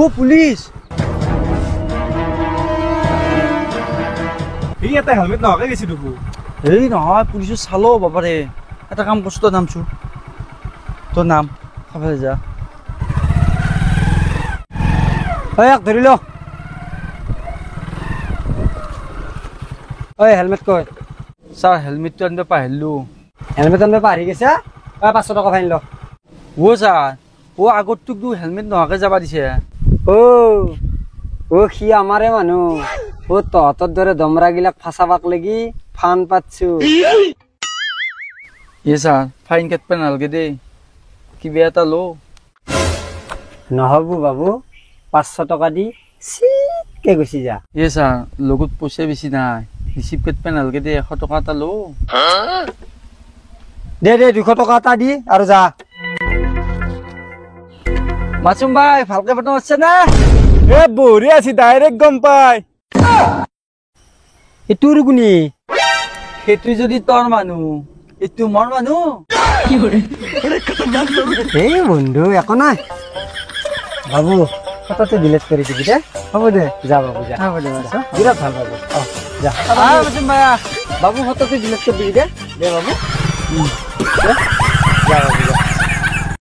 ও police এই এটা helmet নহাকে গেছি দেখো এই নহয় পুলিশে চালো বাবারে এটা কাম করছো তোর নামছো তোর নাম খাবারে যা এক ধরিল ওই হেলমেট কই স্যার হেলমেটটো আনতে পাহৰিলো হেলমেট আনবে পাহৰি গেছে 500 টাকা ফাইন ল ও স্যাৰ ও আগতোক হেলমেট নহাকে যাবা দিছে ও ও সি আমাৰে মানুহ ও তহঁতৰ দৰে দমৰা গিলাক ফাঁচাবাক লাগি ফান পাতছো এ স্যার ফাইন কাটবা নালগে দেই কিবা এটা লো নহব বাবু 500 টাকা দি চিটকে গুচি যা এ স্যার লগত পইচা বেছি নাই রিসিভ কাটবা নালগে দেই 100 টকা এটা লো দে 200 টাকা এটা দি আৰু যা মাসুম ভাই ভালকে বৰ্তন আছে না এ বহৰি আছি ডাইৰেক্ট গম পাই তোৰ গুণী সেইটো যদি তোৰ মানুহ এইটো মোৰ মানুহ এই বন্ধু একো নাই বাবু ফটোটো ডিলিট কৰি দিবি দে হ'ব দে যা বাবু যা হ'ব দে বিৰাট ভাল বাবু যা মাসুম ভাই বাবু ফটোটো ডিলিট কৰি দিবি দে বাবু যা বাবু যা